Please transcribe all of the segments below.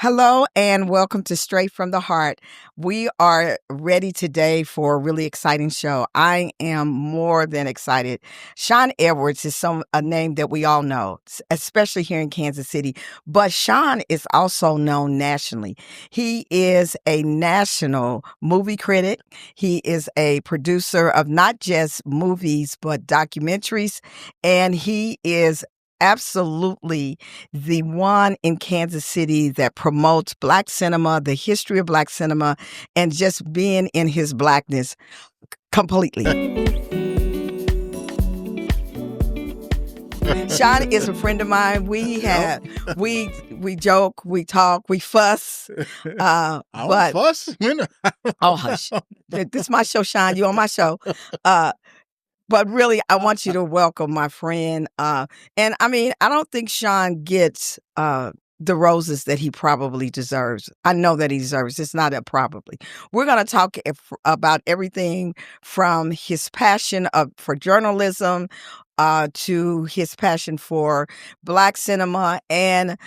Hello and welcome to Straight from the Heart. We are ready today for a really exciting show. I am more than excited. Shawn Edwards is a name that we all know, especially here in Kansas City. But Shawn is also known nationally. He is a national movie critic. He is a producer of not just movies, but documentaries. And he is absolutely the one in Kansas City that promotes Black cinema, the history of Black cinema, and just being in his Blackness completely. Shawn is a friend of mine. We joke, we talk, we fuss. I don't fuss. Oh, hush! This is my show, Shawn. You on my show. But really, I want you to welcome my friend. And I mean, I don't think Shawn gets the roses that he probably deserves. I know that he deserves. It's not a probably. We're going to talk about everything from his passion for journalism to his passion for Black cinema and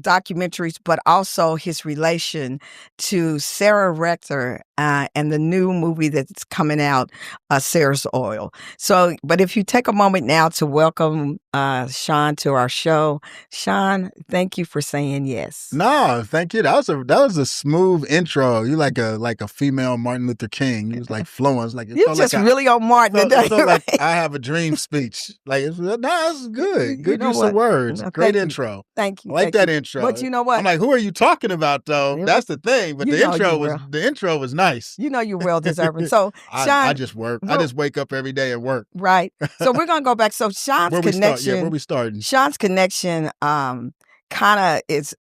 documentaries, but also his relation to Sarah Rector and the new movie that's coming out, Sarah's Oil. So, but if you take a moment now to welcome Shawn to our show. Shawn, thank you for saying yes. No, thank you. That was a smooth intro. You like a female Martin Luther King. You was like flowing. It's like you're just really on Martin. It felt like I have a dream speech. Like it's good. Good use of words. Great intro. Thank you. I like that intro. But you know what? I'm like, who are you talking about though? That's the thing. But the intro was nice. You know you're well deserved. So Shawn, I just work. I just wake up every day and work. Right. So we're gonna go back. So Shawn's connection. Where we starting? Shawn's connection kind of is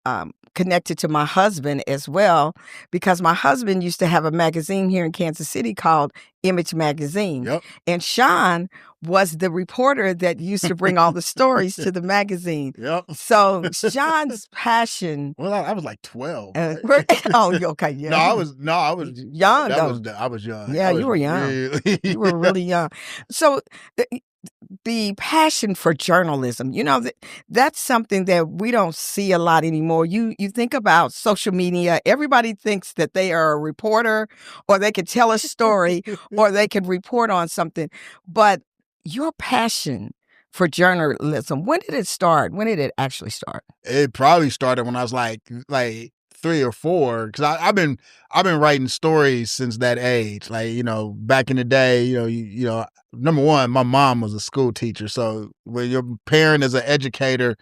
connected to my husband as well, because my husband used to have a magazine here in Kansas City called Image Magazine. Yep. And Shawn was the reporter that used to bring all the stories to the magazine. Yep. So Shawn's passion. Well, I was like 12. Okay. Yeah. I was young. I was young. Yeah, you were young. You were really young. So the passion for journalism, that's something that we don't see a lot anymore. You think about social media, everybody thinks that they are a reporter or they could tell a story or they could report on something. But your passion for journalism, when did it start? When did it actually start? It probably started when I was like 3 or 4, because I've been writing stories since that age. Like, back in the day, number one, my mom was a school teacher. So when your parent is an educator,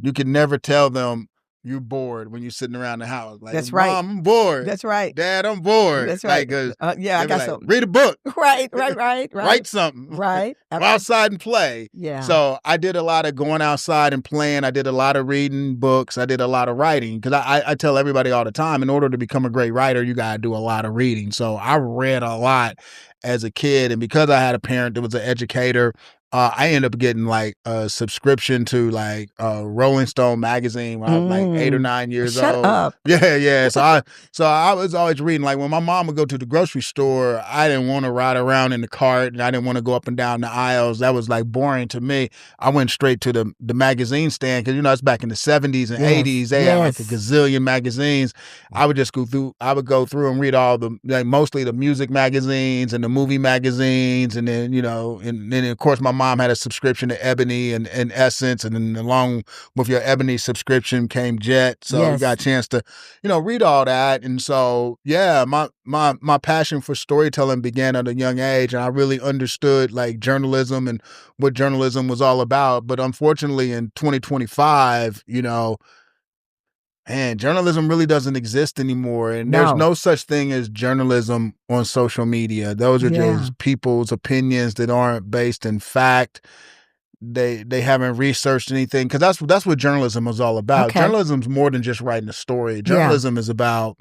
you can never tell them you're bored when you're sitting around the house. Like, that's right. Mom, I'm bored. That's right. Dad, I'm bored. That's right. Like, I got something. Read a book. Right. Write something. Right. Go outside and play. Yeah. So I did a lot of going outside and playing. I did a lot of reading books. I did a lot of writing, because I tell everybody all the time, in order to become a great writer, you got to do a lot of reading. So I read a lot as a kid. And because I had a parent that was an educator, I ended up getting like a subscription to like Rolling Stone magazine when I was like 8 or 9 years old. Shut up. Yeah. So I was always reading. Like when my mom would go to the grocery store, I didn't want to ride around in the cart and I didn't want to go up and down the aisles. That was like boring to me. I went straight to the magazine stand, because it's back in the 70s and 80s. They had like a gazillion magazines. I would just go through and read all mostly the music magazines and the movie magazines, and then and then of course my mom had a subscription to Ebony and Essence, and then along with your Ebony subscription came Jet. So you got a chance to, read all that. And so, yeah, my passion for storytelling began at a young age, and I really understood like journalism and what journalism was all about. But unfortunately in 2025, journalism really doesn't exist anymore. And there's no such thing as journalism on social media. Those are just people's opinions that aren't based in fact. They haven't researched anything, because that's what journalism is all about. Okay. Journalism's more than just writing a story. Journalism is about,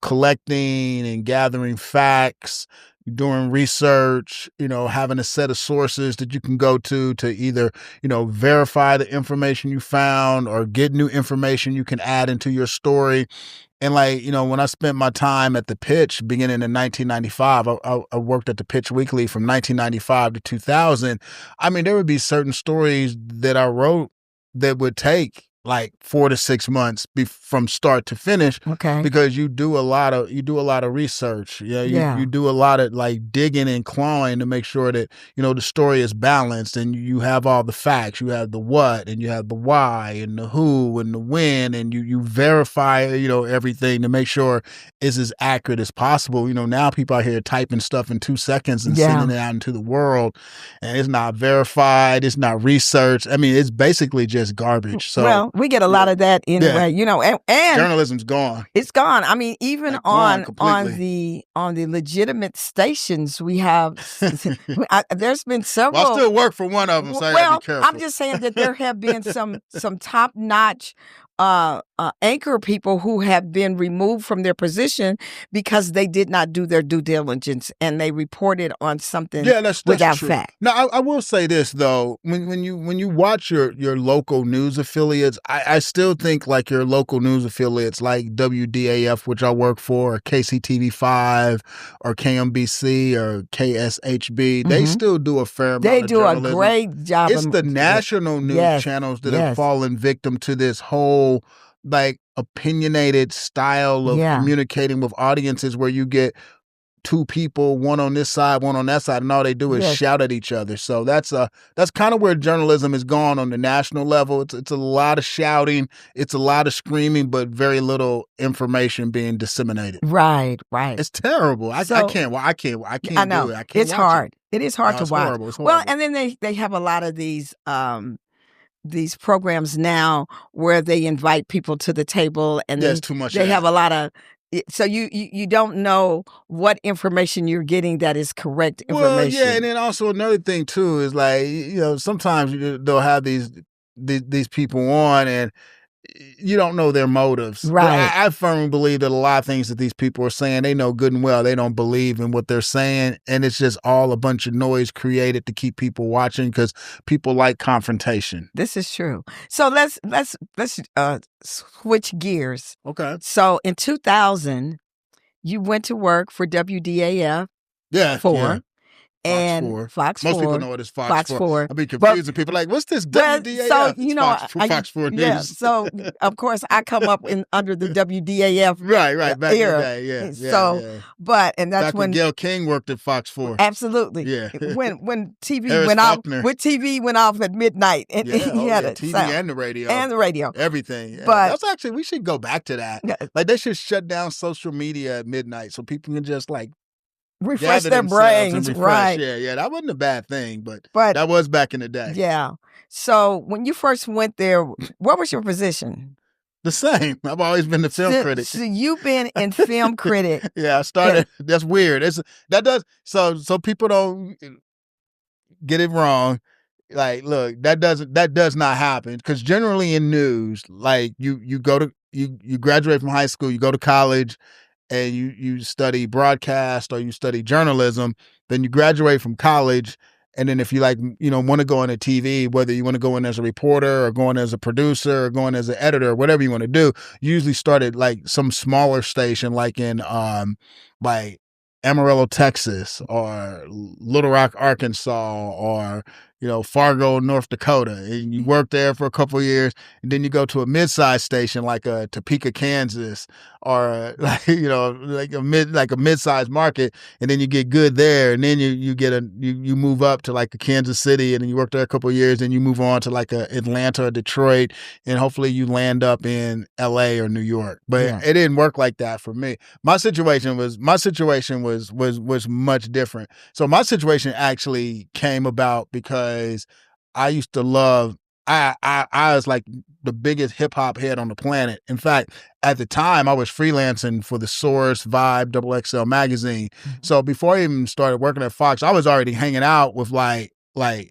collecting and gathering facts, doing research, having a set of sources that you can go to either, verify the information you found or get new information you can add into your story. And like, when I spent my time at the Pitch beginning in 1995, I worked at the Pitch Weekly from 1995 to 2000. I mean, there would be certain stories that I wrote that would take like 4 to 6 months from start to finish. Okay. Because you do a lot of research. You do a lot of like digging and clawing to make sure that, the story is balanced and you have all the facts. You have the what and you have the why and the who and the when, and you verify, everything to make sure it's as accurate as possible. Now people out here typing stuff in 2 seconds and sending it out into the world, and it's not verified, it's not researched. I mean, it's basically just garbage. So, well, we get a lot of that anyway, and journalism's gone. It's gone. I mean, even Like, on completely. the legitimate stations, we have there's been several. Well, I still work for one of them, so I gotta be careful. I'm just saying that there have been some top notch anchor people who have been removed from their position because they did not do their due diligence and they reported on something that's without true. fact. Now, I will say this though: when you watch your local news affiliates, I still think like your local news affiliates, like WDAF, which I work for, or KCTV5, or KMBC, or KSHB, they still do a fair amount. They of do journalism. a great job. It's the national news channels that have fallen victim to this whole like opinionated style of communicating with audiences, where you get two people, one on this side, one on that side, and all they do is shout at each other. So that's kind of where journalism is gone on the national level. It's a lot of shouting, it's a lot of screaming, but very little information being disseminated. Right. It's terrible. I can't. I can't I know. do it. I can't. It's hard. It is hard to watch. Horrible. It's well, horrible. and then they have a lot of these programs now where they invite people to the table, and it's too much. They have a lot of. So you don't know what information you're getting that is correct information. Well, and then also another thing too is like, sometimes they'll have these people on and you don't know their motives. Right. I firmly believe that a lot of things that these people are saying, they know good and well they don't believe in what they're saying, and it's just all a bunch of noise created to keep people watching because people like confrontation. This is true. So let's switch gears. Okay. So in 2000, you went to work for WDAF. Fox 4. Most people know it as Fox 4. I'd be confusing people like, what's this WDAF? So, Fox 4 News. Yeah, so of course I come up under the WDAF right, back era. in the day, and that's back when Gayle King worked at Fox 4. Absolutely. Yeah. when TV Harris went Faulkner. off, when TV went off at midnight, and he had it. TV sound. and the radio. Everything. Yeah. But that's actually, we should go back to that. Like they should shut down social media at midnight so people can just like refresh their brains, right? Yeah, that wasn't a bad thing, but that was back in the day. Yeah. So when you first went there, what was your position? The same. I've always been the film critic. So you've been in film critic. Yeah, I started. That's weird. So people don't get it wrong. Like, look, that does not happen, because generally in news, like you graduate from high school, you go to college, and you study broadcast or you study journalism, then you graduate from college, and then if you want to go into TV, whether you want to go in as a reporter or going as a producer or going as an editor or whatever you want to do, you usually start at like some smaller station, like in like Amarillo, Texas, or Little Rock, Arkansas, or Fargo, North Dakota, and you work there for a couple of years, and then you go to a mid-sized station like Topeka, Kansas, or like a mid-sized market, and then you get good there, and then you move up to like a Kansas City, and then you work there a couple of years, and you move on to like a Atlanta or Detroit, and hopefully you land up in LA or New York. But it didn't work like that for me. My situation was much different. So my situation actually came about because I used to love, I was like the biggest hip hop head on the planet. In fact, at the time I was freelancing for the Source, Vibe, XXL magazine. Mm-hmm. So before I even started working at Fox, I was already hanging out with like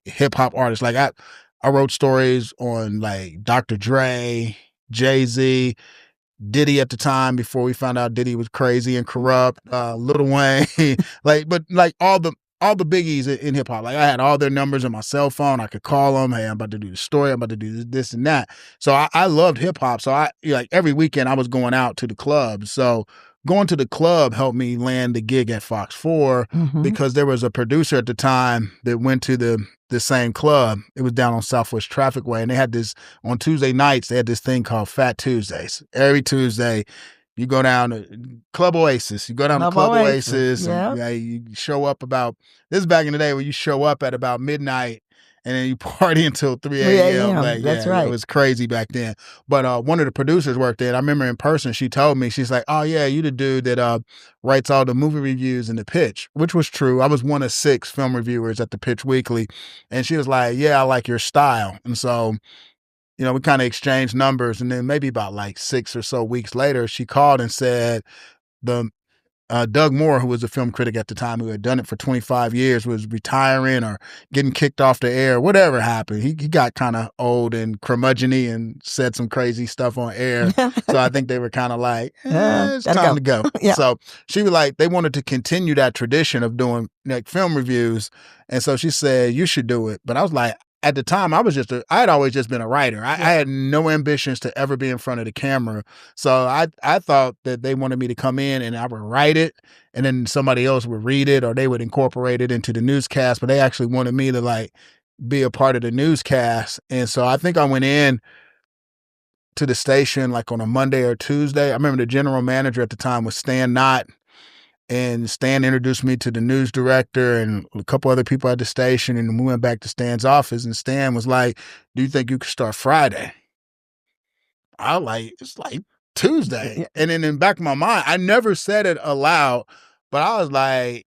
hip hop artists. Like I wrote stories on like Dr. Dre, Jay-Z, Diddy at the time, before we found out Diddy was crazy and corrupt, Lil Wayne, but all the biggies in hip hop. Like I had all their numbers on my cell phone. I could call them. Hey, I'm about to do the story. I'm about to do this and that. So I loved hip hop. So every weekend I was going out to the clubs. So going to the club helped me land the gig at Fox 4 because there was a producer at the time that went to the same club. It was down on Southwest Trafficway, and they had this on Tuesday nights. They had this thing called Fat Tuesdays. Every Tuesday, you go down to Club Oasis. You go down to Club Oasis, and you show up about. This is back in the day where you show up at about midnight. And then you party until 3 a.m. Like, That's right. It was crazy back then. But one of the producers worked there. And I remember in person, she told me, she's like, "Oh, yeah, you the dude that writes all the movie reviews and the pitch," which was true. I was one of 6 film reviewers at the Pitch Weekly. And she was like, "Yeah, I like your style." And so, we kind of exchanged numbers. And then maybe about like 6 or so weeks later, she called and said Doug Moore, who was a film critic at the time, who had done it for 25 years, was retiring or getting kicked off the air, whatever happened. He got kind of old and curmudgeon-y and said some crazy stuff on air. So I think they were kind of like, it's time to go. So she was like, they wanted to continue that tradition of doing like film reviews. And so she said, "You should do it." But I was like, at the time, I had always just been a writer. I had no ambitions to ever be in front of the camera. So I thought that they wanted me to come in and I would write it and then somebody else would read it or they would incorporate it into the newscast. But they actually wanted me to like be a part of the newscast. And so I think I went in to the station like on a Monday or Tuesday. I remember the general manager at the time was Stan Knott. And Stan introduced me to the news director and a couple other people at the station. And we went back to Stan's office and Stan was like, "Do you think you could start Friday?" I was like, "It's like Tuesday." And then in the back of my mind, I never said it aloud, but I was like,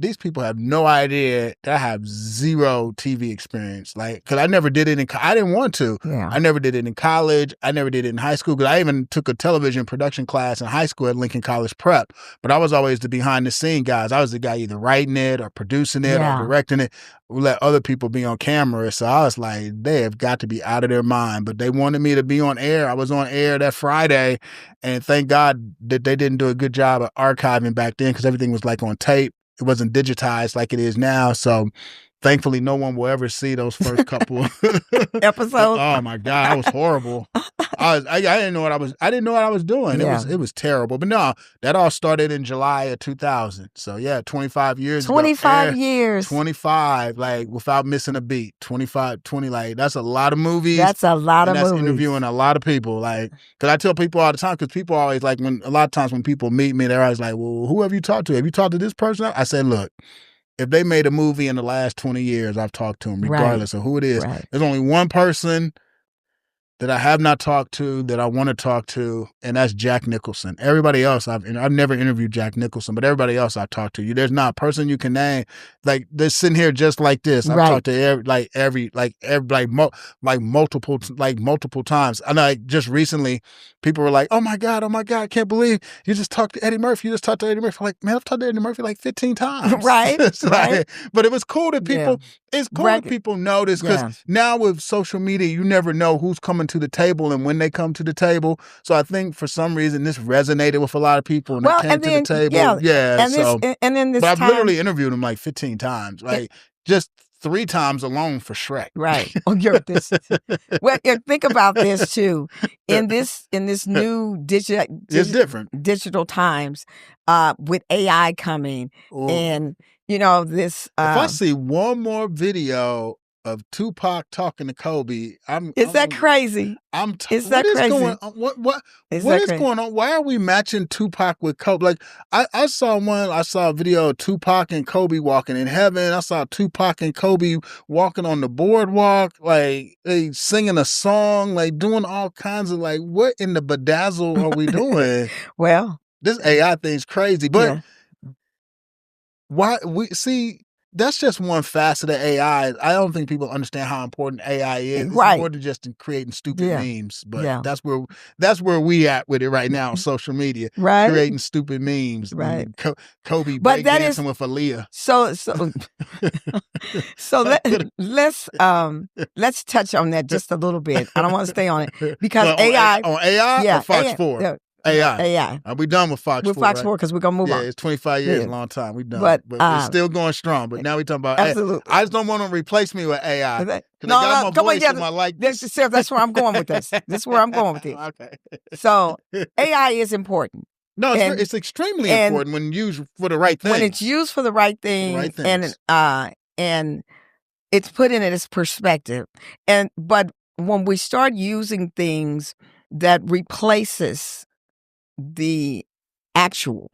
these people have no idea that I have zero TV experience. Like, cause I never did it I didn't want to. I never did it in college. I never did it in high school. Cause I even took a television production class in high school at Lincoln College Prep. But I was always the behind the scene guys. I was the guy either writing it or producing it or directing it. We let other people be on camera. So I was like, they have got to be out of their mind. But they wanted me to be on air. I was on air that Friday. And thank God that they didn't do a good job of archiving back then because everything was like on tape. It wasn't digitized like it is now. So thankfully, no one will ever see those first couple episodes. Oh my God, I was horrible. I didn't know what I was doing. It was terrible. But no, that all started in July of 2000. So yeah, 25 years. 25 years. 25, like without missing a beat. 20, like that's a lot of movies. That's a lot of movies. That's interviewing a lot of people. Like, because I tell people all the time, because people always like a lot of times when people meet me, they're always like, "Well, who have you talked to? Have you talked to this person?" I said, "Look, if they made a movie in the last 20 years, I've talked to them, regardless of who it is. There's only one person that I have not talked to that I want to talk to, and that's Jack Nicholson. Everybody else, I've never interviewed Jack Nicholson, but everybody else I've talked to. There's not a person you can name like they're sitting here just like this. I've talked to multiple times. And like just recently, people were like, "Oh my God, I can't believe you just talked to Eddie Murphy. You just talked to Eddie Murphy." I'm like, man, I've talked to Eddie Murphy like 15 times. Right. Like, but it was cool that people. It's cool that people notice because now with social media, you never know who's coming to the table and when they come to the table. So I think for some reason this resonated with a lot of people and they came to the table. But I've literally interviewed them like 15 times, like just 3 times alone for Shrek. Right. Oh, well, think about this too. In this new it's different digital times, with AI coming and this. If I see one more video of Tupac talking to Kobe, Is that crazy? Is that crazy? Going on? What is going on? Why are we matching Tupac with Kobe? Like I saw a video of Tupac and Kobe walking in heaven. I saw Tupac and Kobe walking on the boardwalk, like they singing a song, like doing all kinds of like, what in the bedazzle are we doing? Well, this AI thing's crazy, but why we see. That's just one facet of AI. I don't think people understand how important AI is. It's more than just in creating stupid memes. But that's where we at with it right now on social media. Right. Creating stupid memes. Right. Kobe breakdancing with Aaliyah. So let's touch on that just a little bit. I don't want to stay on it because AI on AI or Fox 4? AI. Are we done with Fox 4? With Fox 4 because we're going to move on. Yeah, it's 25 years, a long time. We done. But it's still going strong. But now we're talking about absolutely. I just don't want to replace me with AI. No, come on, that's where I'm going with this. This is where I'm going with it. Okay. So AI is important. No, And it's extremely and important when used for the right when thing. it's used for the right For the right thing, things. and it's put in its perspective. But when we start using things that replaces the actual,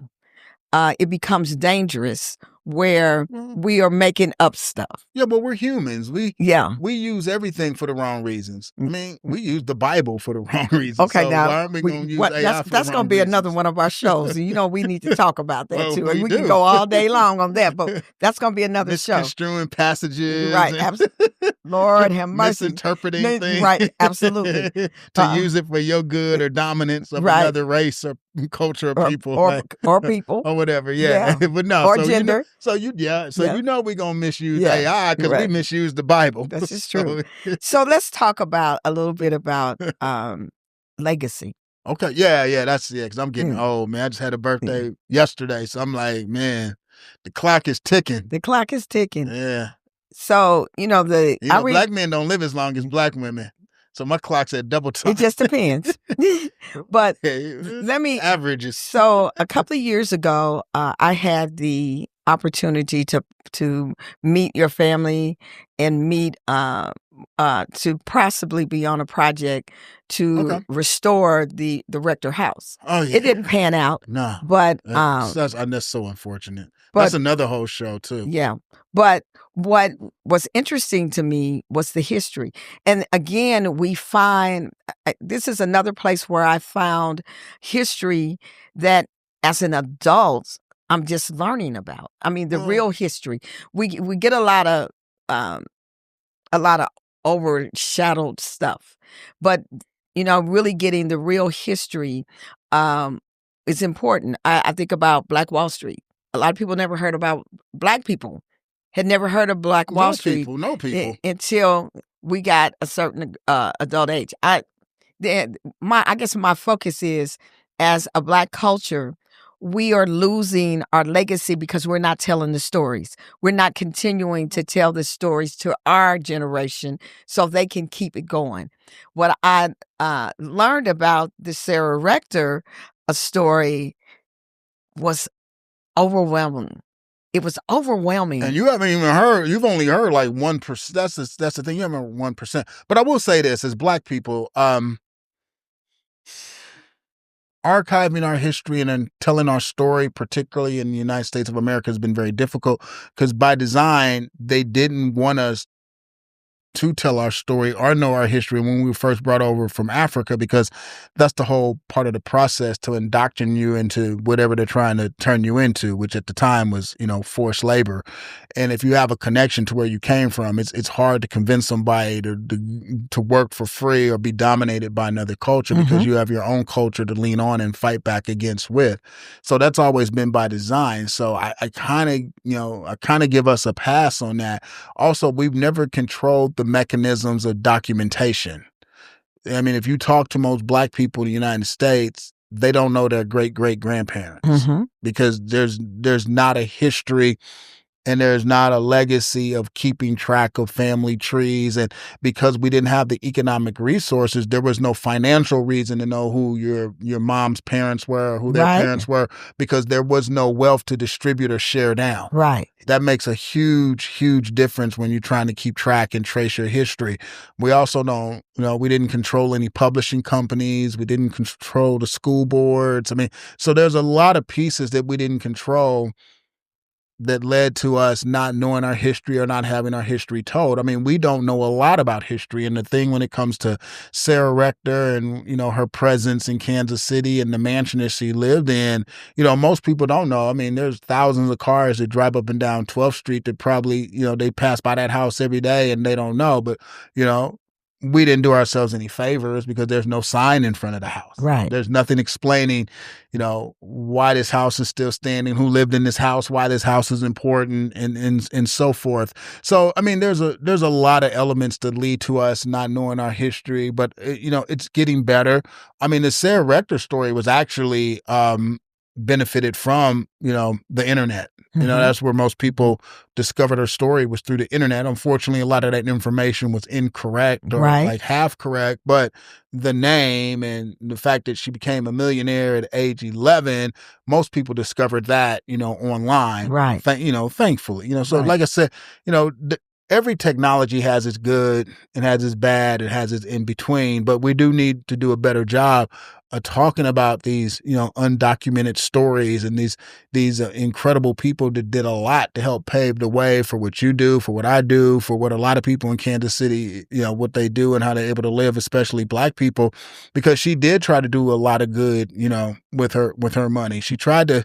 it becomes dangerous where Well, we are making up stuff. yeah, but we're humans. Yeah. We use everything for the wrong reasons. I Mm, mean, mm. we use the Bible for the wrong reasons. Okay, So now why aren't we going to use AI for the that's going wrong to be another reasons? one of our shows. You know, we need to talk about that Well, too, and we we can do. go all day long on that. But that's going to be another show. Misconstruing passages, Right? Lord have mercy. misinterpreting things, Right? Absolutely. to use it for your good or dominance of Right. another race or culture or people, or people, or whatever. Yeah, but no. or so gender. You know we're gonna misuse Yeah, AI because we right. misuse the Bible. That's just true. So let's talk about a little bit about legacy. Okay, yeah, because I'm getting Mm. old, man. I just had a birthday yesterday, so I'm like, man, the clock is ticking. The clock is ticking. Yeah. So Black men don't live as long as black women, so my clock's at double time. It just depends. But let me averages. So a couple of years ago, I had the opportunity to meet your family and meet to possibly be on a project to restore the Rector house. Oh yeah, it didn't pan out. No, but that's so unfortunate. But that's another whole show too. Yeah, but what was interesting to me was the history, and again, we find this is another place where I found history that, as an adult, I'm just learning about. I mean, the real history. We get a lot of overshadowed stuff, but really getting the real history is important. I think about Black Wall Street. A lot of people never heard about Black people, had never heard of Black Wall Street. No people until we got a certain adult age. I guess my focus is, as a Black culture, we are losing our legacy because we're not telling the stories. We're not continuing to tell the stories to our generation so they can keep it going. What I learned about the Sarah Rector story was overwhelming. It was overwhelming. And you haven't even heard, you've only heard like 1%. That's the thing, you haven't heard 1%. But I will say this, as Black people, archiving our history and then telling our story, particularly in the United States of America, has been very difficult because by design, they didn't want us to tell our story or know our history when we were first brought over from Africa, because that's the whole part of the process, to indoctrinate you into whatever they're trying to turn you into, which at the time was, forced labor. And if you have a connection to where you came from, it's hard to convince somebody to work for free or be dominated by another culture, because you have your own culture to lean on and fight back against with. So that's always been by design. So I kind of give us a pass on that. Also, we've never controlled the mechanisms of documentation. I mean, if you talk to most Black people in the United States, they don't know their great-great-grandparents because there's not a history and there's not a legacy of keeping track of family trees. And because we didn't have the economic resources, there was no financial reason to know who your mom's parents were or who their parents were, because there was no wealth to distribute or share down. Right. That makes a huge, huge difference when you're trying to keep track and trace your history. We also don't, we didn't control any publishing companies. We didn't control the school boards. I mean, so there's a lot of pieces that we didn't control that led to us not knowing our history or not having our history told. I mean, we don't know a lot about history. And the thing when it comes to Sarah Rector and, her presence in Kansas City and the mansion that she lived in, most people don't know. I mean, there's thousands of cars that drive up and down 12th Street that probably, they pass by that house every day and they don't know. But, we didn't do ourselves any favors because there's no sign in front of the house. Right. There's nothing explaining, why this house is still standing, who lived in this house, why this house is important, and so forth. So, I mean, there's a lot of elements that lead to us not knowing our history, but it's getting better. I mean, the Sarah Rector story was actually benefited from, the internet. Mm-hmm. That's where most people discovered her story, was through the internet. Unfortunately, a lot of that information was incorrect or like half correct, but the name and the fact that she became a millionaire at age 11, most people discovered that, online. Right. Thankfully, so like I said, every technology has its good and has its bad and has its in between, but we do need to do a better job of talking about these, undocumented stories and these incredible people that did a lot to help pave the way for what you do, for what I do, for what a lot of people in Kansas City, what they do and how they're able to live, especially Black people, because she did try to do a lot of good, with her money. She tried to,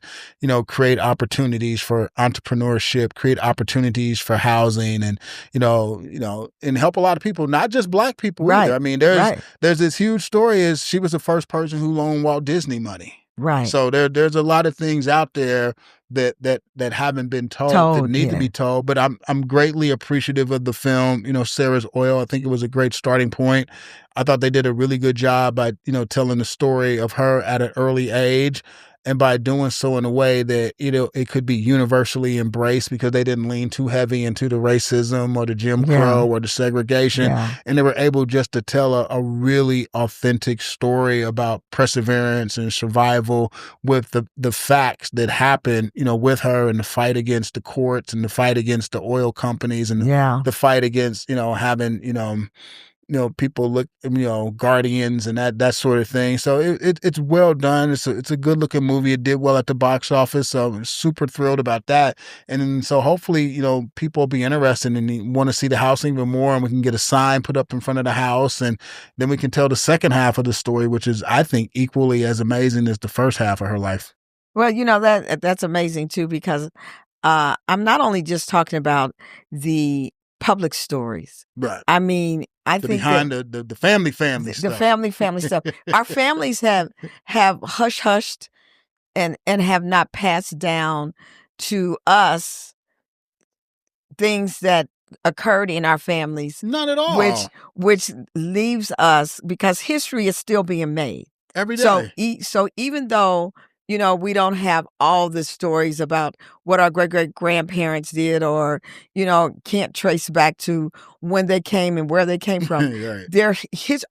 create opportunities for entrepreneurship, create opportunities for housing, and and help a lot of people, not just Black people either. I mean, there's this huge story is she was the first person who loaned Walt Disney money. Right. So there's a lot of things out there that haven't been told that need to be told. But I'm greatly appreciative of the film, Sarah's Oil. I think it was a great starting point. I thought they did a really good job by, telling the story of her at an early age. And by doing so in a way that, it could be universally embraced, because they didn't lean too heavy into the racism or the Jim Crow or the segregation. And they were able just to tell a really authentic story about perseverance and survival with the facts that happened, with her, and the fight against the courts and the fight against the oil companies and the fight against, having, people look, guardians and that sort of thing. So it's well done. It's a good looking movie. It did well at the box office. So I'm super thrilled about that. And so hopefully, people will be interested and want to see the house even more, and we can get a sign put up in front of the house, and then we can tell the second half of the story, which is, I think, equally as amazing as the first half of her life. Well, that's amazing too, because I'm not only just talking about the public stories. Right. I mean, I think behind the family stuff. The family stuff. Our families have hushed and have not passed down to us things that occurred in our families. Not at all. Which leaves us, because history is still being made every day. So even though, we don't have all the stories about what our great-great-grandparents did, or, can't trace back to when they came and where they came from.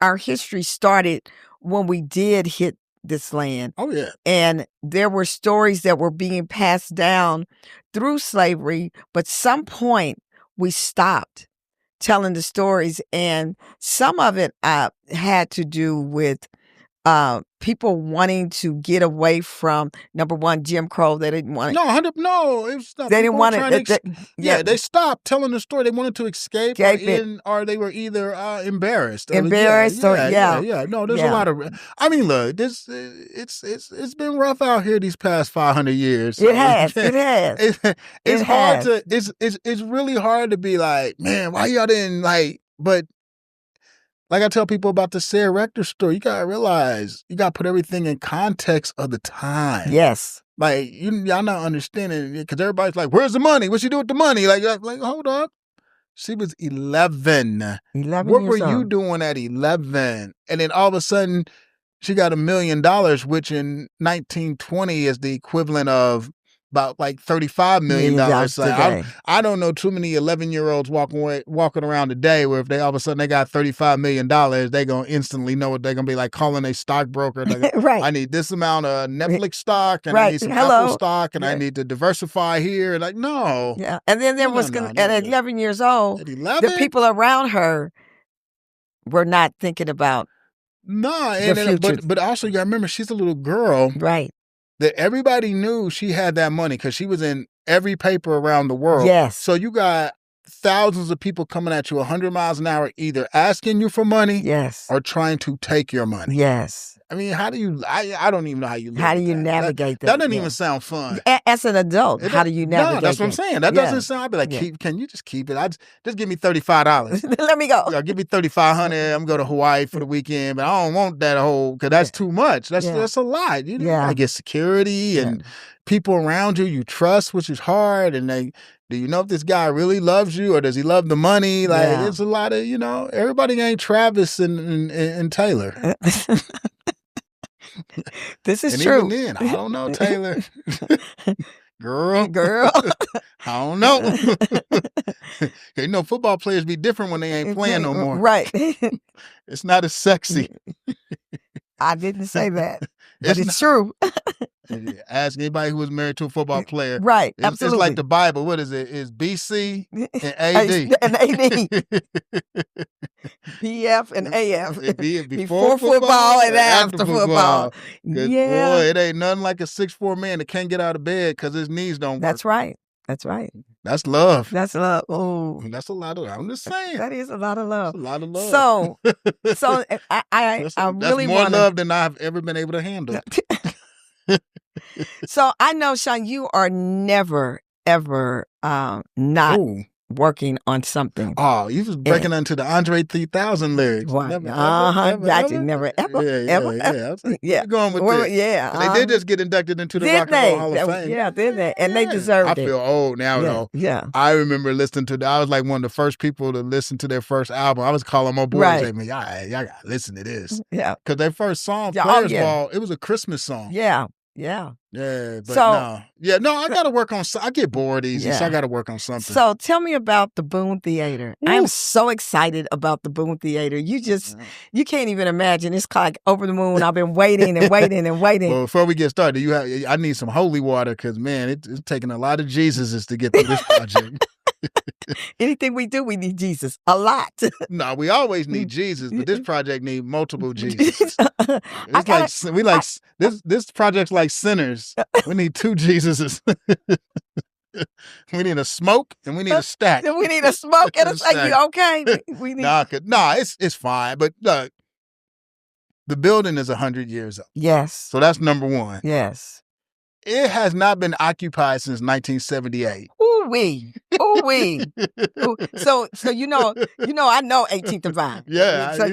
Our history started when we did hit this land. Oh, yeah. And there were stories that were being passed down through slavery, but some point we stopped telling the stories. And some of it had to do with people wanting to get away from, number one, Jim Crow. They didn't want it. No, it was not. They didn't want it. They stopped telling the story. They wanted to escape, or they were either embarrassed. No, there's a lot of. I mean, look, it's been rough out here these past 500 years. It has. It's hard to. It's really hard to be like, man, why y'all didn't like, but. Like I tell people about the Sarah Rector story, you gotta realize, you gotta put everything in context of the time. Yes. Like, y'all not understanding, because everybody's like, where's the money? What she do with the money? Like, hold up. She was 11. 11 What years were you old. doing at 11? And then all of a sudden, she got $1 million, which in 1920 is the equivalent of about like $35 million. Like, I don't know too many 11-year-olds walking around today where if they all of a sudden they got $35 million, they gonna instantly know what they're gonna be like, calling a stockbroker. Right. I need this amount of Netflix stock, and I need some Apple stock, and I need to diversify here. And like, no. Yeah. And then there at 11 years old, the people around her were not thinking about the future. But also you gotta remember, she's a little girl. Right. That everybody knew she had that money because she was in every paper around the world. Yes. So you got thousands of people coming at you 100 miles an hour, either asking you for money, yes, or trying to take your money. Yes. I mean, how do you, I don't even know how you live. How do you navigate that? That doesn't even sound fun. As an adult, how do you navigate that? No, that's what I'm saying. That doesn't sound, I'd be like, can you just keep it? Just give me $35. Let me go. Give me $3,500. I'm going to Hawaii for the weekend, but I don't want that whole, because that's too much. That's a lot. You know, I get security and people around you trust, which is hard. And do you know if this guy really loves you, or does he love the money? Like, it's a lot of, everybody ain't Travis and Taylor. This is And true. even then, I don't know, Taylor. Girl. Girl. I don't know. You know, football players be different when they ain't playing no more. Right. It's not as sexy. I didn't say that, but It's it's true. Ask anybody who was married to a football player. Right, It's absolutely. like the Bible. What is it? It's BC and AD. And AD. BF and AF. Before football and after football. Yeah. Boy, it ain't nothing like a 6'4" man that can't get out of bed because his knees don't work. That's right. That's right. That's love. That's love. Oh, that's a lot of. I'm just saying. That is a lot of love. That's a lot of love. So I really more love than I've ever been able to handle. So I know, Shawn, you are never ever not working on something. Oh, you was breaking into the Andre 3000 lyrics. What? Never, Never ever. Yeah. Going with this. Yeah. They did just get inducted into the Rock and Roll Hall of Fame. Yeah, did they? And they deserved it. I feel old now, though. Yeah. I remember listening to I was like one of the first people to listen to their first album. I was calling my boys and saying, y'all got to listen to this. Yeah. Because their first song, Players Ball, it was a Christmas song. Yeah. Yeah, but I got to work on. I get bored easy, so I got to work on something. So tell me about the Boone Theater. I am so excited about the Boone Theater. You can't even imagine. It's like over the moon. I've been waiting and waiting and waiting. Well, before we get started, I need some holy water because man, it's taking a lot of Jesuses to get through this project. Anything we do, we need Jesus a lot. No, we always need Jesus, but this project needs multiple Jesus. This project's like sinners. We need two Jesuses. We need a smoke and we need a stack. We need a smoke and a stack. You okay? We need... it's fine. But look, the building is 100 years old. Yes. So that's number one. Yes. It has not been occupied since 1978. Ooh-wee. So I know 18th and Vine. Yeah. So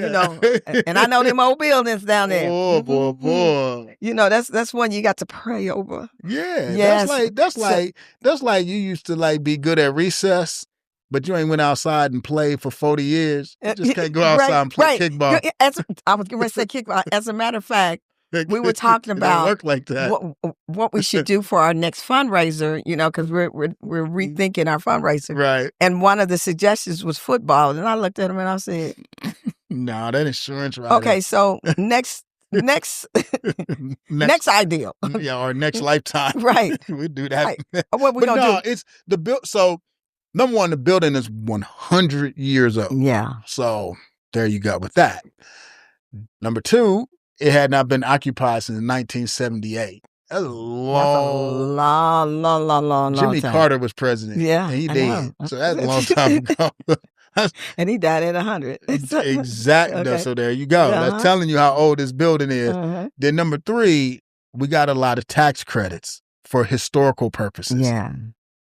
and I know them old buildings down there. Oh boy. That's one you got to pray over. Yeah. Yes. That's like you used to like be good at recess, but you ain't went outside and played for 40 years. You just can't go outside and play kickball. I was going to say kickball. As a matter of fact, we were talking about work like that. What we should do for our next fundraiser, because we're rethinking our fundraiser. Right. And one of the suggestions was football. And I looked at him and I said, no, that insurance rider. Okay, so next ideal. Yeah, or next lifetime. Right. We do that. Right. What we gonna do? It's the build. So number one, the building is 100 years old. Yeah. So there you go with that. Number two, it had not been occupied since 1978. That's a long Jimmy time. Carter was president. Yeah. And he did. So that's a long time ago. And he died at 100. Exactly. Okay. So there you go. That's telling you how old this building is. Then number three, we got a lot of tax credits for historical purposes. Yeah.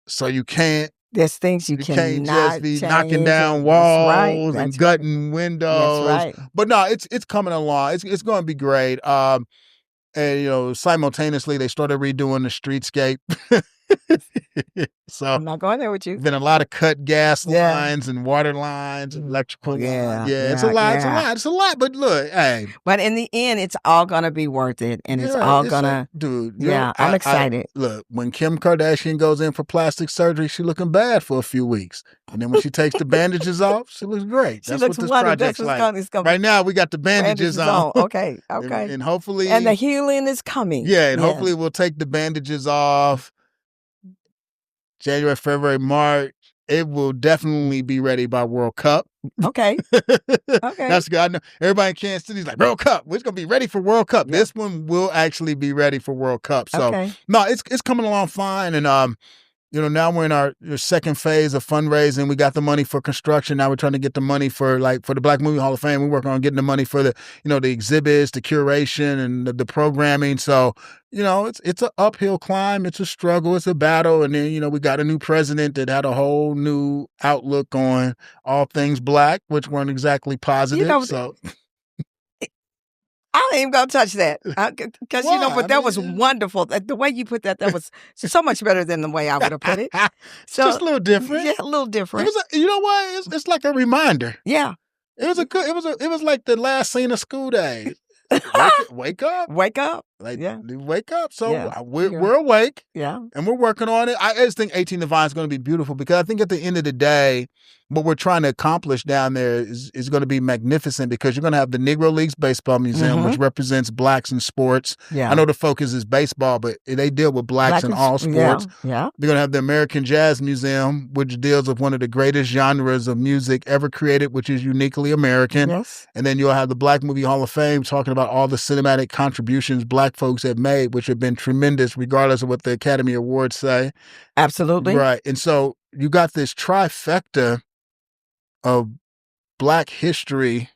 So you can't. There's things you can't just be knocking down walls and gutting windows. That's right. But no, it's coming along. It's going to be great. And simultaneously they started redoing the streetscape. So I'm not going there with you. Been a lot of cut gas lines and water lines, and electrical lines. It's a lot. But look, hey. But in the end, it's all gonna be worth it, and it's all gonna. Dude, I'm excited. Look, when Kim Kardashian goes in for plastic surgery, she looking bad for a few weeks, and then when she takes the bandages off, she looks great. That's what this project's like. Right now, we got the bandages on. Okay. and hopefully, and the healing is coming. Yeah, and hopefully we'll take the bandages off. January, February, March, it will definitely be ready by World Cup. Okay. That's good. I know everybody in Kansas City's like, World Cup, we're going to be ready for World Cup. Yep. This one will actually be ready for World Cup. So, no, it's coming along fine. And, now we're in our second phase of fundraising. We got the money for construction. Now we're trying to get the money for the Black Movie Hall of Fame. We're working on getting the money for the exhibits, the curation, and the programming. So, it's an uphill climb. It's a struggle. It's a battle. And then, we got a new president that had a whole new outlook on all things Black, which weren't exactly positive. So. I ain't even gonna touch that because but that was wonderful. The way you put that was so much better than the way I would have put it. So just a little different. Yeah, a little different. You know what? It's like a reminder. Yeah. It was like the last scene of School Days. Wake up. Wake up. Like, Yeah. wake up. So Yeah. we're awake. Yeah. And we're working on it. I just think 18 Divine is going to be beautiful because I think at the end of the day, what we're trying to accomplish down there is going to be magnificent because you're going to have the Negro Leagues Baseball Museum, which represents blacks in sports. Yeah. I know the focus is baseball, but they deal with blacks in all sports. Yeah. They're going to have the American Jazz Museum, which deals with one of the greatest genres of music ever created, which is uniquely American. Yes. And then you'll have the Black Movie Hall of Fame talking about all the cinematic contributions black folks have made, which have been tremendous, regardless of what the Academy Awards say. Absolutely. Right. And so you got this trifecta of black history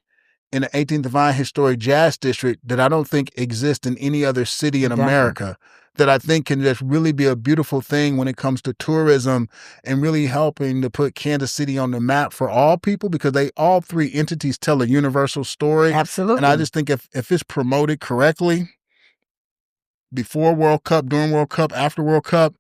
in the 18th Divine Historic Jazz District that I don't think exists in any other city in America, that I think can just really be a beautiful thing when it comes to tourism and really helping to put Kansas City on the map for all people, because all three entities tell a universal story. Absolutely. And I just think if it's promoted correctly, before World Cup, during World Cup, after World Cup,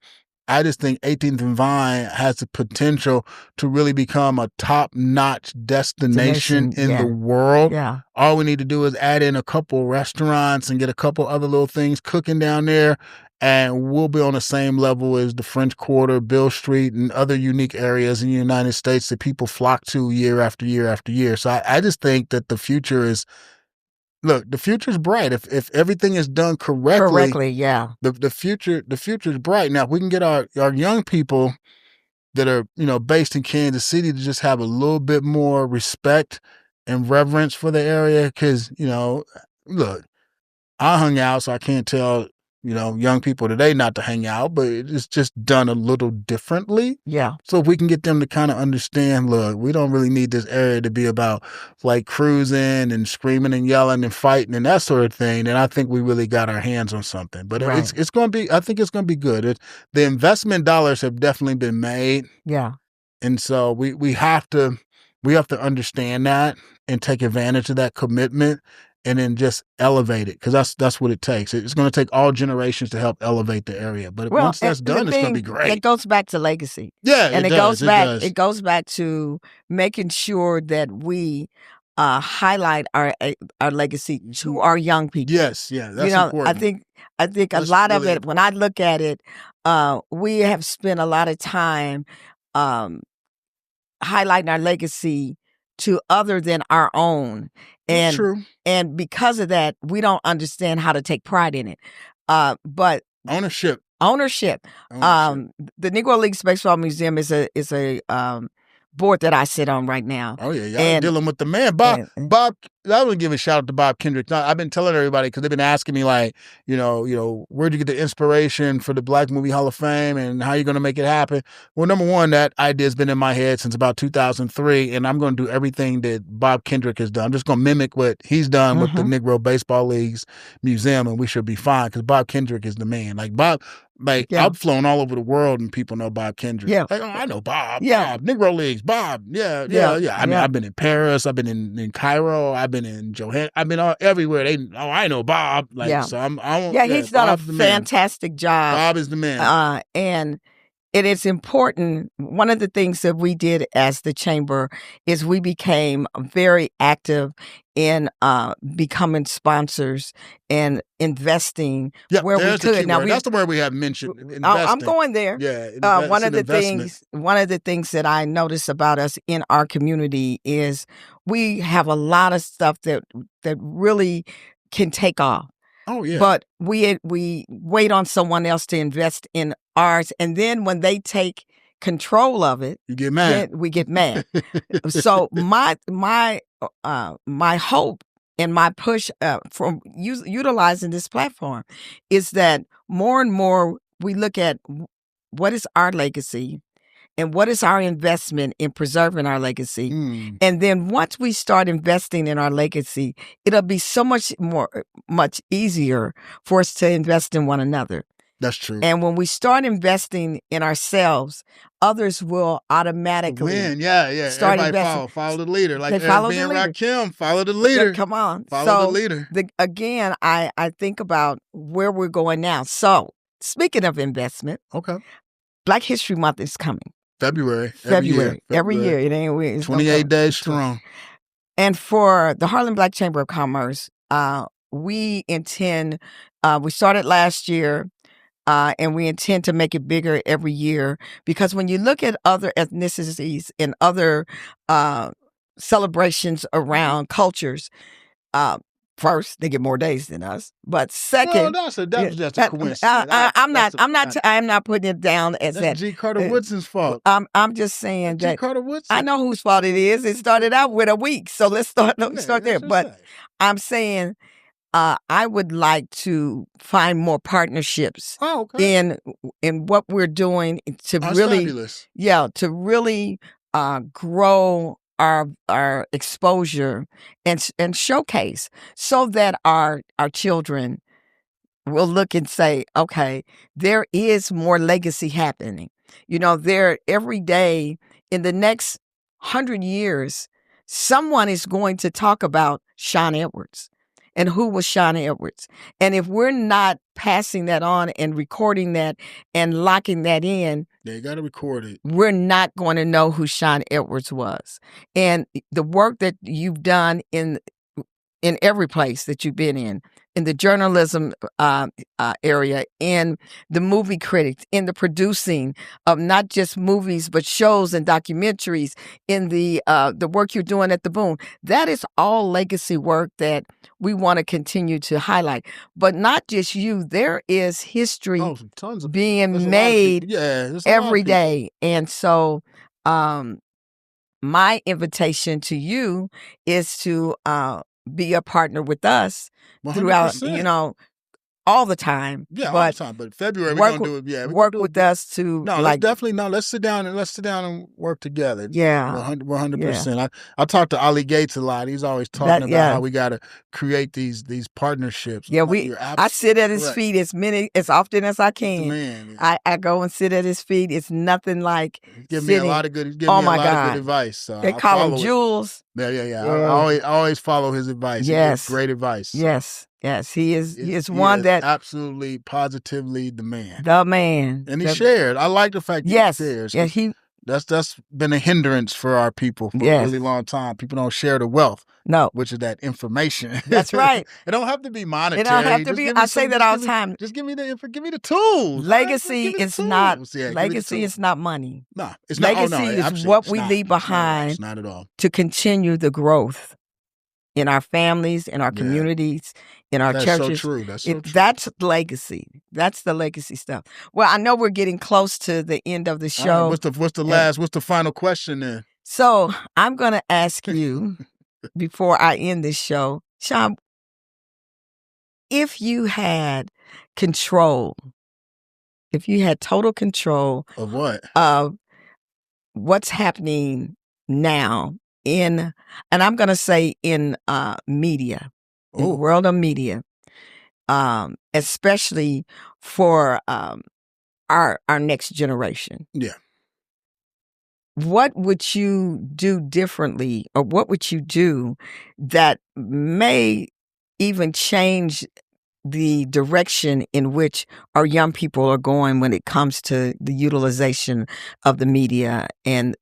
I just think 18th and Vine has the potential to really become a top-notch destination in the world. Yeah. All we need to do is add in a couple restaurants and get a couple other little things cooking down there, and we'll be on the same level as the French Quarter, Beale Street, and other unique areas in the United States that people flock to year after year after year. So I just think that the future is... Look, the future's bright. If everything is done correctly, yeah. The future's bright. Now, if we can get our young people that are, based in Kansas City to just have a little bit more respect and reverence for the area, because, look, I hung out, so I can't tell, young people today not to hang out, but it's just done a little differently. Yeah. So if we can get them to kind of understand, look, we don't really need this area to be about like cruising and screaming and yelling and fighting and that sort of thing, then I think we really got our hands on something. But it's going to be, I think it's going to be good. The investment dollars have definitely been made. Yeah. And so we have to understand that and take advantage of that commitment, and then just elevate it, because that's what it takes. It's going to take all generations to help elevate the area. But once that's done, it's going to be great. It goes back to legacy. Yeah, and it goes back. It goes back to making sure that we highlight our legacy to our young people. Yes, yeah, that's important. I think a lot of it. When I look at it, we have spent a lot of time highlighting our legacy to other than our own. That's true. And because of that, we don't understand how to take pride in it. But ownership. The Negro Leagues Baseball Museum is a board that I sit on right now. Oh yeah, y'all dealing with the man, Bob. Bob, I want to give a shout out to Bob Kendrick. I've been telling everybody, because they've been asking me, like, where'd you get the inspiration for the Black Movie Hall of Fame and how you going to make it happen? Well, number one, that idea's been in my head since about 2003, and I'm going to do everything that Bob Kendrick has done. I'm just going to mimic what he's done with the Negro Baseball Leagues Museum, and we should be fine, because Bob Kendrick is the man. Like Bob. I've flown all over the world and people know Bob Kendrick. Yeah. Like, I know Bob. Yeah. Bob, Negro Leagues, Bob. Yeah. I mean, I've been in Paris. I've been in Cairo. I've been in Johannesburg. I've been everywhere. I know Bob. So he's done a fantastic job. Bob is the man. And it is important. One of the things that we did as the chamber is we became very active in becoming sponsors and investing where we could. Now that's the word we have mentioned. Investing. I'm going there. Yeah. One of the things that I notice about us in our community is we have a lot of stuff that really can take off. Oh yeah. But we wait on someone else to invest in ours, and then when they take control of it, you get mad. We get mad. So my hope and my push from utilizing this platform is that more and more we look at what is our legacy and what is our investment in preserving our legacy. And then once we start investing in our legacy, it'll be so much easier for us to invest in one another. That's true. And when we start investing in ourselves, others will automatically win. Yeah. Start Everybody follow the leader. Like follow being the leader. Rakim, follow the leader. Come on. Follow the leader. Again, I think about where we're going now. So speaking of investment, okay, Black History Month is coming. February. Every year. It ain't weird. 28 days strong. And for the Harlem Black Chamber of Commerce, we intend, we started last year, and we intend to make it bigger every year, because when you look at other ethnicities and other celebrations around cultures, uh, first, they get more days than us, but Well, second, that was just a coincidence. I am not putting it down as That's that. G. Carter Woodson's fault. I'm just saying G. that Carter I Woodson. know whose fault it is. It started out with a week, so let's start Yeah, there. that's But what I'm saying, I would like to find more partnerships Oh, okay. in what we're doing to That's really, fabulous. to really grow our exposure and showcase, so that our children will look and say, okay, there is more legacy happening. There every day in the next 100 years, someone is going to talk about Shawn Edwards and who was Shawn Edwards. And if we're not passing that on and recording that and locking that in, Yeah, you got to record it. we're not going to know who Shawn Edwards was. And the work that you've done in every place that you've been in the journalism area, in the movie critics, in the producing of not just movies but shows and documentaries, in the work you're doing at the Boone, that is all legacy work that we want to continue to highlight. But not just you. There is history Tons of being made every day. day, and so my invitation to you is to be a partner with us 100%. throughout, all the time. Yeah, but all the time. But February we're gonna do it. Yeah, work with us to let's sit down and work together. Yeah, 100%. I talk to Ali Gates a lot. He's always talking about how we got to create these partnerships. Yeah, I sit at his feet as often as I can. Man, I go and sit at his feet. It's nothing like give me a lot of good. Give me a lot of good advice. So they call him Jules. Yeah. I always follow his advice. Yes, great advice. Yes. He is one that absolutely, positively the man. And he shared. I like the fact that he shares. Yeah, that's been a hindrance for our people for a really long time. People don't share the wealth. No. Which is that information. That's right. It don't have to be monetary. It don't have to be. I say that all the time. Just give me the tools. Legacy is not money. No, it's not. Legacy is what we leave behind. It's not at all. To continue the growth in our families, in our communities, in our churches. So true. That's so true. That's legacy. That's the legacy stuff. Well, I know we're getting close to the end of the show. What's the final question then? So I'm going to ask you before I end this show, Shawn, if you had total control of what? Of what's happening now and I'm going to say in media, in the world of media, especially for our next generation. Yeah. What would you do differently, or what would you do that may even change the direction in which our young people are going when it comes to the utilization of the media and,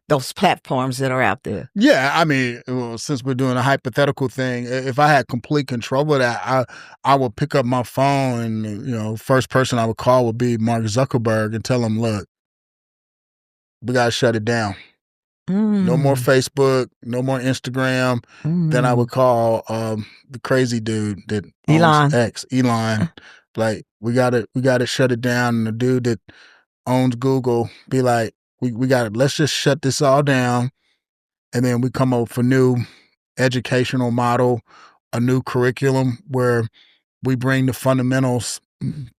those platforms that are out there? Yeah, I mean, since we're doing a hypothetical thing, if I had complete control of that, I would pick up my phone and, first person I would call would be Mark Zuckerberg and tell him, look, we got to shut it down. No more Facebook, no more Instagram. Then I would call the crazy dude that owns Elon. Like, we gotta shut it down. And the dude that owns Google be like, let's just shut this all down. And then we come up with a new educational model, a new curriculum where we bring the fundamentals,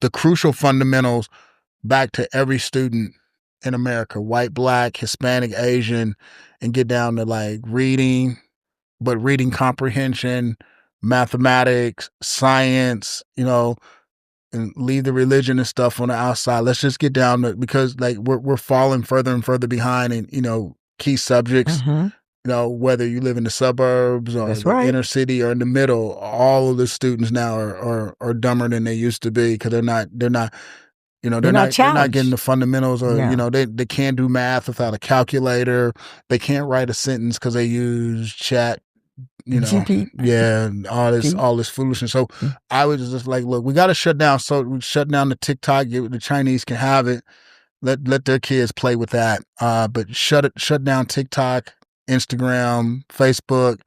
the crucial fundamentals, back to every student in America, white, black, Hispanic, Asian, and get down to like reading, but reading comprehension, mathematics, science, and leave the religion and stuff on the outside. Let's just get down to, because like we're falling further and further behind in, key subjects. Whether you live in the suburbs or the inner city or in the middle, all of the students now are dumber than they used to be because they're not they're not getting the fundamentals, or they can't do math without a calculator. They can't write a sentence because they use chat you know, GP. yeah, and all this foolishness. So I was just like, look, we got to shut down. So we shut down the TikTok. The Chinese can have it. Let their kids play with that. But shut down TikTok, Instagram, Facebook,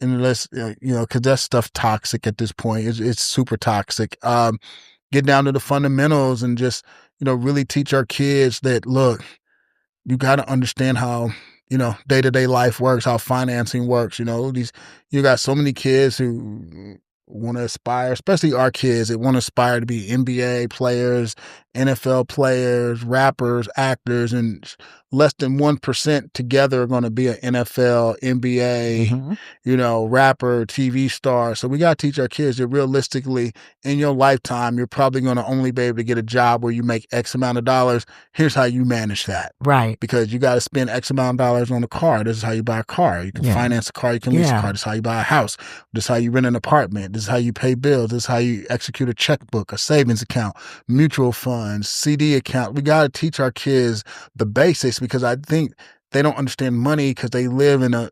and let's because that stuff toxic at this point. It's super toxic. Get down to the fundamentals and just really teach our kids that look, you got to understand how day-to-day life works, how financing works. You got so many kids who want to aspire, especially our kids that want to aspire to be NBA players, NFL players, rappers, actors, and less than 1% together are going to be an NFL, NBA, rapper, TV star. So we got to teach our kids that realistically in your lifetime, you're probably going to only be able to get a job where you make X amount of dollars. Here's how you manage that. Right. Because you got to spend X amount of dollars on a car. This is how you buy a car. You can finance a car. You can lease a car. This is how you buy a house. This is how you rent an apartment. This is how you pay bills. This is how you execute a checkbook, a savings account, mutual funds, CD account. We got to teach our kids the basics because I think they don't understand money because they live in a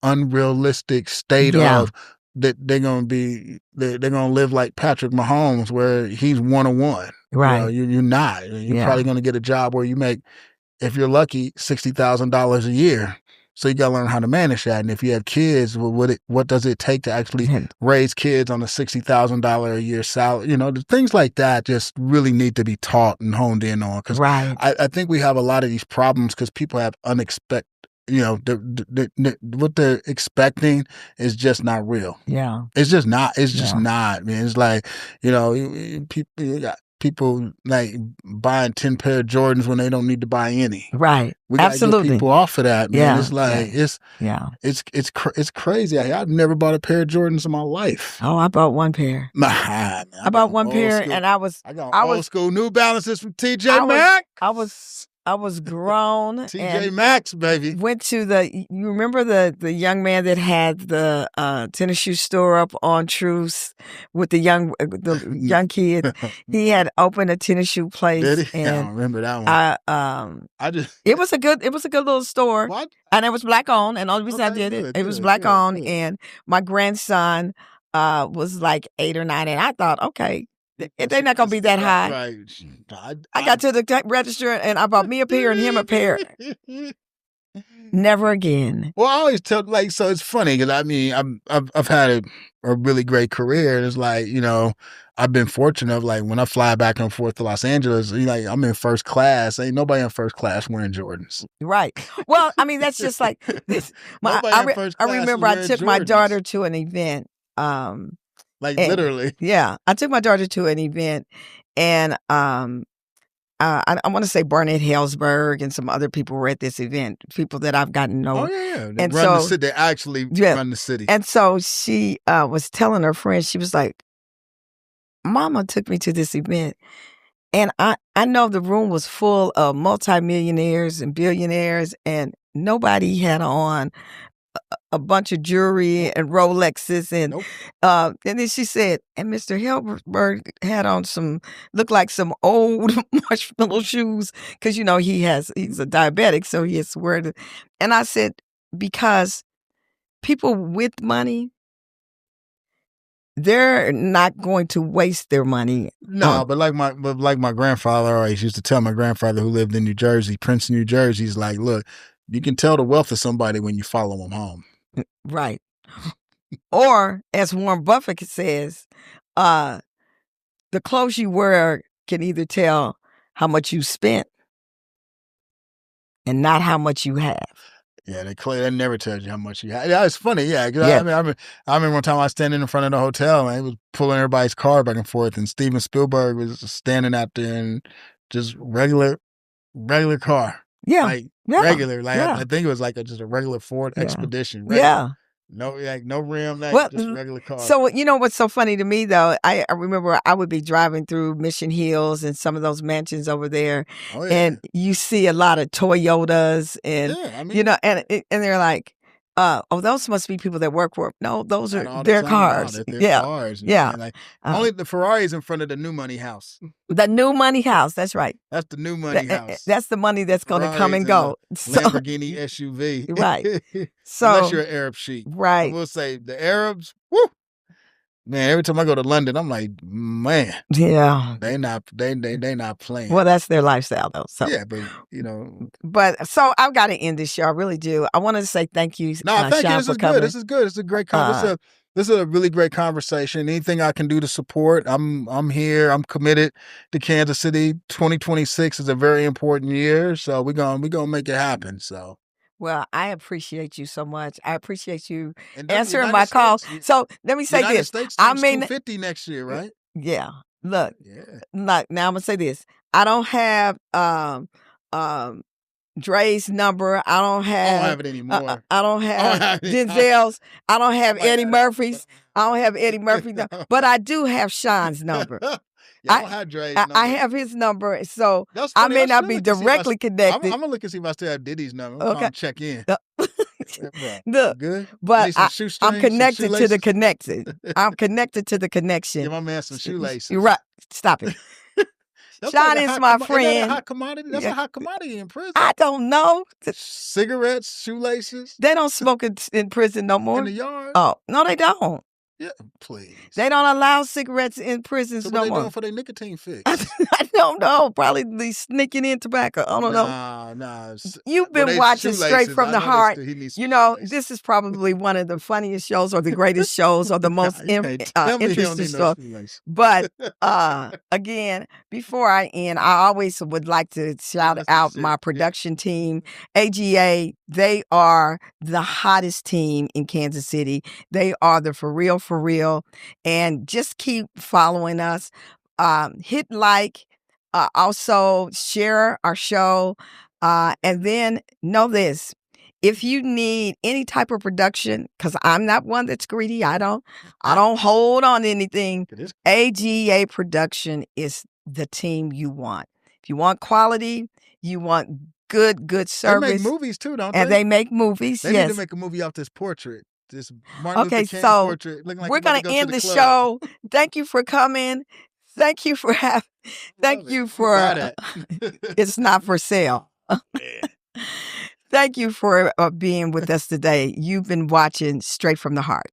unrealistic state of that they're gonna live like Patrick Mahomes where he's 1-on-1. Right. You're not. You're probably gonna get a job where you make, if you're lucky, $60,000 a year. So you gotta learn how to manage that. And if you have kids, what does it take to actually raise kids on a $60,000 a year salary? The things like that just really need to be taught and honed in on. Because I think we have a lot of these problems because people have unexpected. What they're expecting is just not real. Yeah, it's just not. It's just not. Man, it's like people. You got people like buying 10 pair of Jordans when they don't need to buy any. Right. We gotta get people off of that, man. Yeah. It's like it's crazy. I've never bought a pair of Jordans in my life. Oh, I bought one pair. I bought one pair, and I was old school New Balances from TJ Maxx. I was grown. TJ Maxx, baby. Went to you remember the young man that had the tennis shoe store up on Truce with the young kid. He had opened a tennis shoe place. Did he? And I don't remember that one. It was a good little store. What? And it was black owned. And the only reason I did it was black owned. And my grandson was like 8 or 9, and I thought, okay, they're not going to be that high. Right. I got to the register and I bought me a pair and him a pair. Never again. Well, I always tell, so it's funny because I've had a really great career. And it's like, I've been fortunate of when I fly back and forth to Los Angeles, I'm in first class. Ain't nobody in first class wearing Jordans. Right. Well, that's just like this. I remember I took my daughter to an event. Literally. Yeah. I took my daughter to an event and I want to say Barnett Hellsberg and some other people were at this event, people that I've gotten to know. Oh, yeah. They run the city. They actually run the city. And so she was telling her friends, she was like, Mama took me to this event. And I know the room was full of multimillionaires and billionaires and nobody had on a bunch of jewelry and Rolexes and and then she said, and Mr. Hellberg had on looked like some old marshmallow shoes because he's a diabetic, so he has to wear it. And I said, because people with money, they're not going to waste their money. No, but like my grandfather always used to tell my grandfather who lived in New Jersey, Princeton, New Jersey, he's like, look, you can tell the wealth of somebody when you follow them home. Right. Or, as Warren Buffett says, the clothes you wear can either tell how much you spent and not how much you have. Yeah, that never tells you how much you have. Yeah, it's funny. Yeah, I remember one time I was standing in front of the hotel and he was pulling everybody's car back and forth, and Steven Spielberg was standing out there and just regular car. Yeah. Regular. I think it was just a regular Ford Expedition. Regular. Yeah. No, no rim, just regular car. So, what's so funny to me, though, I remember I would be driving through Mission Hills and some of those mansions over there, and you see a lot of Toyotas and, and they're like, those must be people that work for them. No, those Not are all the their time. No, cars. they're Yeah. cars, Yeah. man. Like only the Ferrari's in front of the new money house. The new money house. That's right. That's the new money house. That's the money that's going to come and go. Lamborghini SUV. Right. So unless you're an Arab sheik. right. I will say the Arabs, woo, man, every time I go to London, I'm like, man. Yeah. They not playing. Well, that's their lifestyle though. So yeah, but you know. But so I've got to end this show. I really do. I want to say thank you. No, thank Shawn, you. This is good. This is good. It's a great conversation. This is a really great conversation. Anything I can do to support, I'm here. I'm committed to Kansas City. 2026 is a very important year, so we're gonna make it happen. So. Well, I appreciate you so much. I appreciate you And answering my call. So let me say United this. States I turns mean, 250 next year, right? Yeah. Look. Yeah. Look. Now I'm gonna say this. I don't have Dre's number. I don't have it anymore. I don't have Denzel's. I don't have Eddie Murphy's. I don't have Eddie Murphy's number, but I do have Shawn's number. I don't have Dre's number. I have his number, so I may not be directly connected. I'm gonna look and see if I still have Diddy's number. Okay, check in. Look, good. But I'm connected to the connection. I'm connected to the connection. Give my man some shoelaces. You're right. Stop it. Shawn is my friend. Is that a hot commodity? That's a hot commodity in prison. I don't know. Cigarettes, shoelaces. They don't smoke in prison no more. In the yard? Oh, no, they don't. Yeah, please. They don't allow cigarettes in prisons no more. What they doing for their nicotine fix? I don't know. Probably sneaking in tobacco. I don't know. Nah. You've been watching Straight from the Heart. You know, this is probably one of the funniest shows or the greatest shows or the most interesting stuff. But again, before I end, I always would like to shout out my production team, AGA. They are the hottest team in Kansas City. They are the for real, and just keep following us. Hit like, also share our show, and then know this: if you need any type of production, because I'm not one that's greedy, I don't hold on to anything. AGA Production is the team you want. If you want quality, you want good service. They make movies too, don't they? And they make movies. They need to make a movie off this portrait. This Martin Luther King portrait. Like we're going to end the show. Thank you for coming. Thank you for having. Thank you for. It's not for sale. Thank you for being with us today. You've been watching Straight from the Heart.